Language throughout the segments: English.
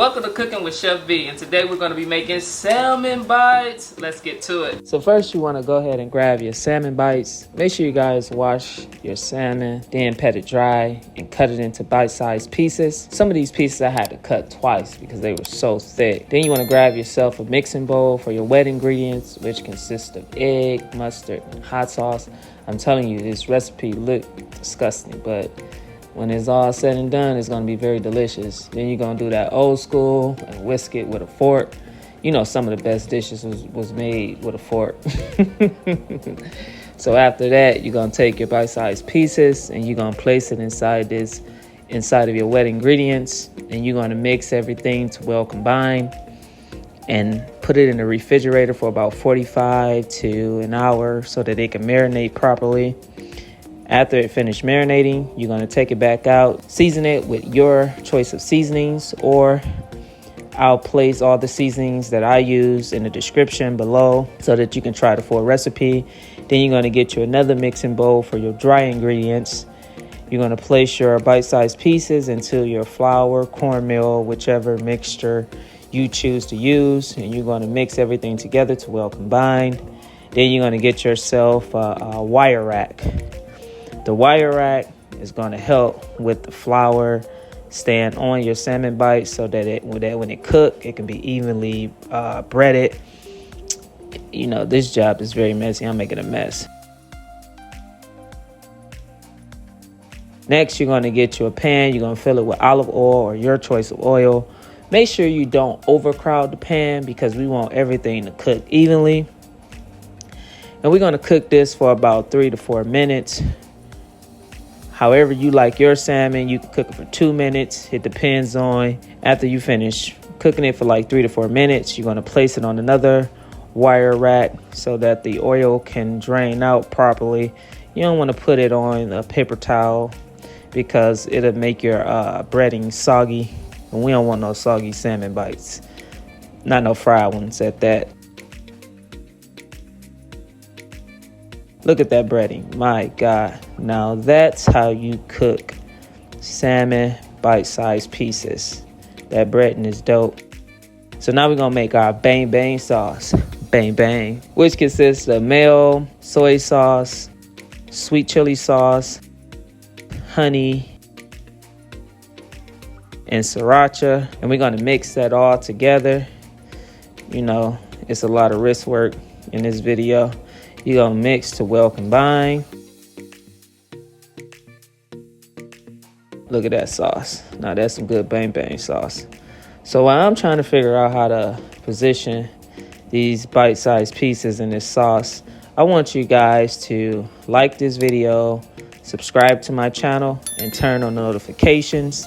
welcome to Cooking with Chef V, and today we're going to be making salmon bites. Let's get to it. So first you want to go ahead and grab your salmon bites. Make sure you guys wash your salmon, then pat it dry and cut it into bite-sized pieces. Some of these pieces I had to cut twice because they were so thick. Then you want to grab yourself a mixing bowl for your wet ingredients, which consist of egg, mustard, and hot sauce. I'm telling you, this recipe looked disgusting, but when it's all said and done, it's going to be very delicious. Then you're going to do that old school and whisk it with a fork. You know, some of the best dishes was made with a fork. So after that, you're going to take your bite-sized pieces and you're going to place it inside of your wet ingredients. And you're going to mix everything to well combine and put it in the refrigerator for about 45 to an hour so that it can marinate properly. After it finished marinating, you're going to take it back out, season it with your choice of seasonings, or I'll place all the seasonings that I use in the description below so that you can try the full recipe. Then you're going to get you another mixing bowl for your dry ingredients. You're going to place your bite-sized pieces into your flour, cornmeal, whichever mixture you choose to use, and you're going to mix everything together to well combine. Then you're going to get yourself a wire rack. The wire rack is going to help with the flour stand on your salmon bites so that when it cooks, it can be evenly breaded. You know, this job is very messy. I'm making a mess. Next, you're going to get you a pan. You're going to fill it with olive oil or your choice of oil. Make sure you don't overcrowd the pan because we want everything to cook evenly. And we're going to cook this for about 3 to 4 minutes. However you like your salmon, you can cook it for 2 minutes. It depends on after you finish cooking it for like 3 to 4 minutes. You're going to place it on another wire rack so that the oil can drain out properly. You don't want to put it on a paper towel because it'll make your breading soggy. And we don't want no soggy salmon bites. Not no fried ones at that. Look at that breading. My God. Now that's how you cook salmon bite-sized pieces. That breading is dope. So now we're going to make our bang bang sauce. Bang bang. Which consists of mayo, soy sauce, sweet chili sauce, honey, and sriracha. And we're going to mix that all together. You know, it's a lot of wrist work in this video. You're going to mix to well combine. Look at that sauce. Now that's some good bang bang sauce. So while I'm trying to figure out how to position these bite-sized pieces in this sauce, I want you guys to like this video, subscribe to my channel, and turn on notifications.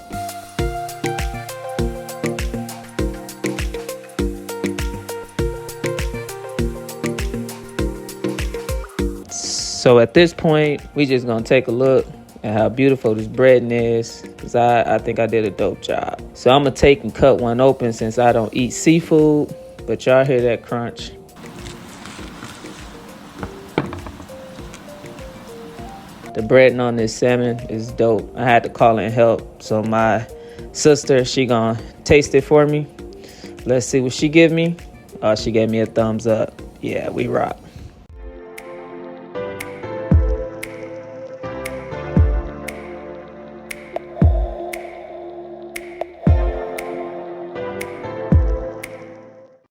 So at this point, we just gonna take a look at how beautiful this breading is, because I think I did a dope job. So I'm gonna take and cut one open since I don't eat seafood, but y'all hear that crunch. The breading on this salmon is dope. I had to call in help, so my sister, she gonna taste it for me. Let's see what she give me. Oh, she gave me a thumbs up. Yeah, we rock.